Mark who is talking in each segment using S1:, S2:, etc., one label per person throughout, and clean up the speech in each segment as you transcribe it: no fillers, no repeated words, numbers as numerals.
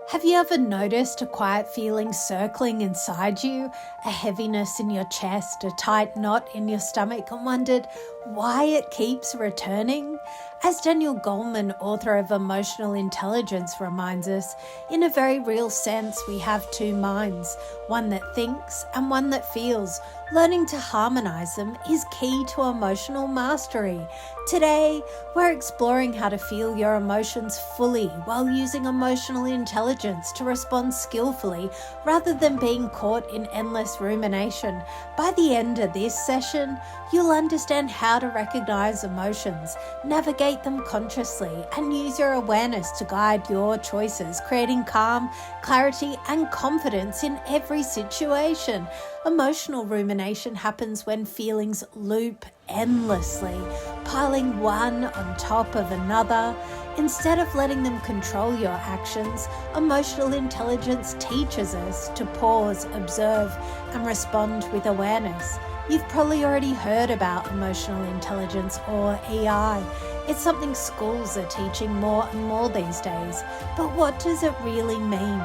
S1: Have you ever noticed a quiet feeling circling inside you, a heaviness in your chest, a tight knot in your stomach, and wondered why it keeps returning? As Daniel Goleman, author of Emotional Intelligence, reminds us, in a very real sense, we have two minds, one that thinks and one that feels. Learning to harmonize them is key to emotional mastery. Today, we're exploring how to feel your emotions fully while using emotional intelligence to respond skillfully rather than being caught in endless rumination. By the end of this session, you'll understand how to recognize emotions, navigate them consciously, and use your awareness to guide your choices, creating calm, clarity, and confidence in every situation. Emotional rumination happens when feelings loop endlessly, piling one on top of another. Instead of letting them control your actions, emotional intelligence teaches us to pause, observe, and respond with awareness. You've probably already heard about emotional intelligence, or EI. It's something schools are teaching more and more these days. But what does it really mean?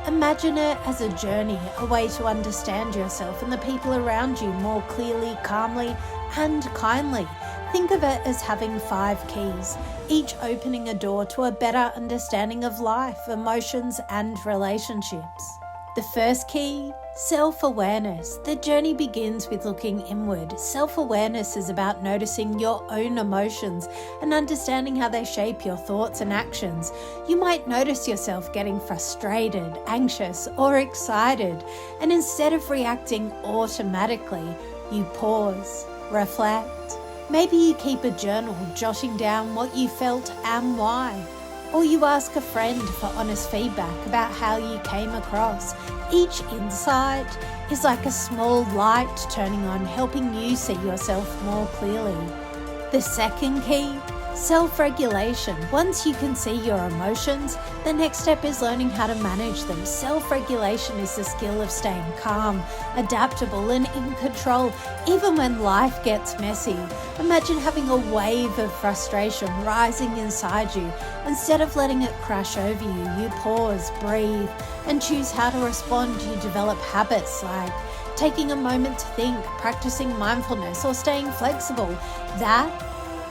S1: Imagine it as a journey, a way to understand yourself and the people around you more clearly, calmly, and kindly. Think of it as having 5 keys, each opening a door to a better understanding of life, emotions, and relationships. The first key, self-awareness. The journey begins with looking inward. Self-awareness is about noticing your own emotions and understanding how they shape your thoughts and actions. You might notice yourself getting frustrated, anxious, or excited, and instead of reacting automatically, you pause, reflect. Maybe you keep a journal jotting down what you felt and why. Or you ask a friend for honest feedback about how you came across. Each insight is like a small light turning on, helping you see yourself more clearly. The second key, self-regulation. Once you can see your emotions, the next step is learning how to manage them. Self-regulation is the skill of staying calm, adaptable, and in control, even when life gets messy. Imagine having a wave of frustration rising inside you. Instead of letting it crash over you, you pause, breathe, and choose how to respond. You develop habits like taking a moment to think, practicing mindfulness, or staying flexible. That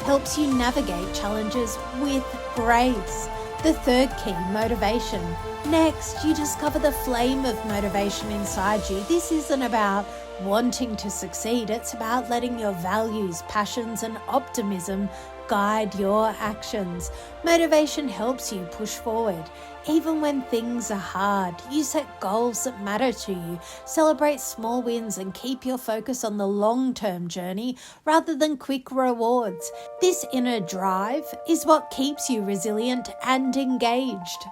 S1: helps you navigate challenges with grace. The third key, motivation. Next, you discover the flame of motivation inside you. This isn't about wanting to succeed. It's about letting your values, passions, and optimism guide your actions. Motivation helps you push forward. Even when things are hard, you set goals that matter to you, celebrate small wins, and keep your focus on the long-term journey rather than quick rewards. This inner drive is what keeps you resilient and engaged.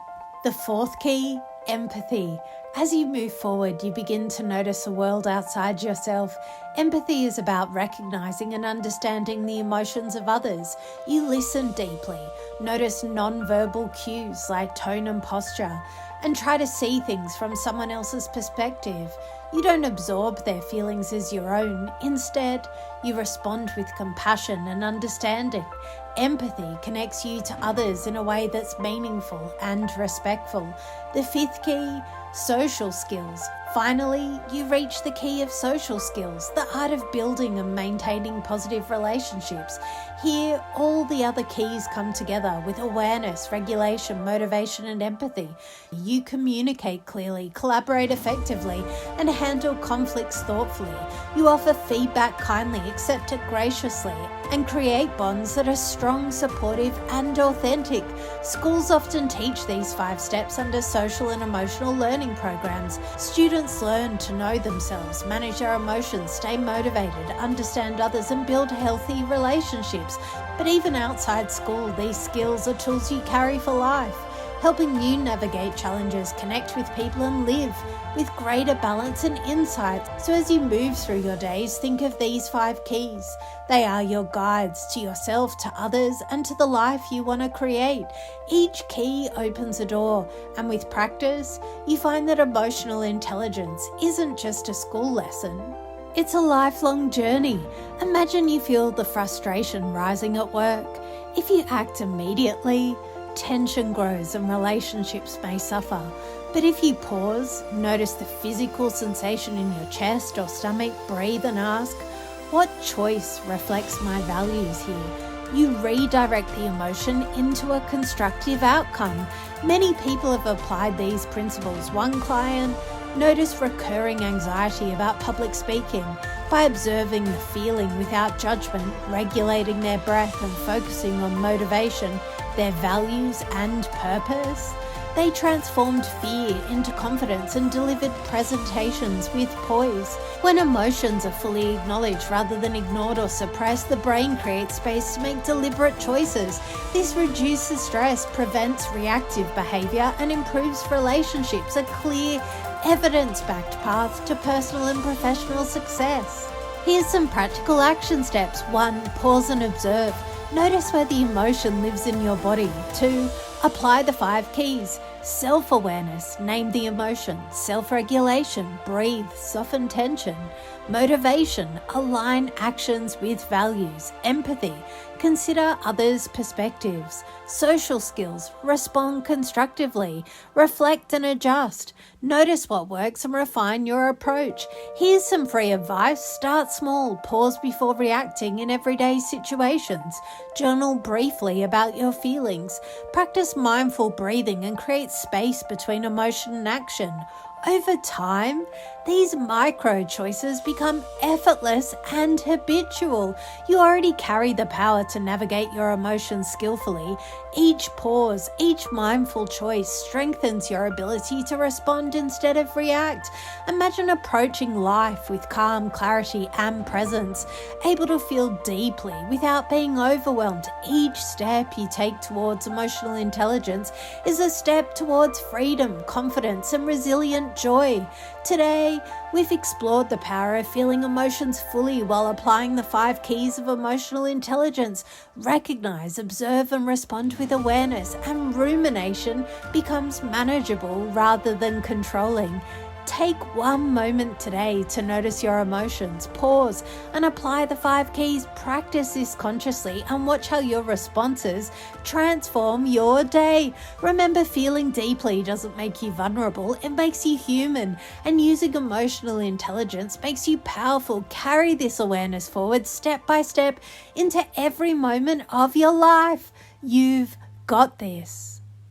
S1: The fourth key, empathy. As you move forward, you begin to notice a world outside yourself. Empathy is about recognizing and understanding the emotions of others. You listen deeply, notice non-verbal cues like tone and posture, and try to see things from someone else's perspective. You don't absorb their feelings as your own. Instead, you respond with compassion and understanding. Empathy connects you to others in a way that's meaningful and respectful. The fifth key, social skills. Finally, you reach the key of social skills, the art of building and maintaining positive relationships. Here, all the other keys come together with awareness, regulation, motivation, and empathy. You communicate clearly, collaborate effectively, and handle conflicts thoughtfully. You offer feedback kindly, accept it graciously, and create bonds that are strong, supportive, and authentic. Schools often teach these 5 steps under social and emotional learning programs. Students learn to know themselves, manage their emotions, stay motivated, understand others, and build healthy relationships. But even outside school, these skills are tools you carry for life, helping you navigate challenges, connect with people, and live with greater balance and insight. So as you move through your days, think of these 5 keys. They are your guides to yourself, to others, and to the life you want to create. Each key opens a door, and with practice, you find that emotional intelligence isn't just a school lesson. It's a lifelong journey. Imagine you feel the frustration rising at work. If you act immediately, tension grows and relationships may suffer. But if you pause, notice the physical sensation in your chest or stomach, breathe and ask, what choice reflects my values here? You redirect the emotion into a constructive outcome. Many people have applied these principles. One client noticed recurring anxiety about public speaking. By observing the feeling without judgment, regulating their breath and focusing on motivation, their values and purpose, they transformed fear into confidence and delivered presentations with poise. When emotions are fully acknowledged rather than ignored or suppressed, the brain creates space to make deliberate choices. This reduces stress, prevents reactive behavior, and improves relationships, a clear, evidence-backed path to personal and professional success. Here's some practical action steps. 1. Pause and observe. Notice where the emotion lives in your body. 2. Apply the 5 keys. Self-awareness, name the emotion. Self-regulation, breathe, soften tension. Motivation, align actions with values. Empathy, consider others' perspectives. Social skills, respond constructively. Reflect and adjust. Notice what works and refine your approach. Here's some free advice. Start small, pause before reacting in everyday situations. Journal briefly about your feelings. Practice mindful breathing and create space between emotion and action. Over time, these micro choices become effortless and habitual. You already carry the power to navigate your emotions skillfully. Each pause, each mindful choice strengthens your ability to respond instead of react. Imagine approaching life with calm, clarity, and presence, able to feel deeply without being overwhelmed. Each step you take towards emotional intelligence is a step towards freedom, confidence, and resilient joy. Today, we've explored the power of feeling emotions fully while applying the 5 keys of emotional intelligence. Recognize, observe, and respond with awareness, and rumination becomes manageable rather than controlling. Take one moment today to notice your emotions, pause, and apply the 5 keys. Practice this consciously and watch how your responses transform your day. Remember, feeling deeply doesn't make you vulnerable, it makes you human. And using emotional intelligence makes you powerful. Carry this awareness forward step by step into every moment of your life. You've got this.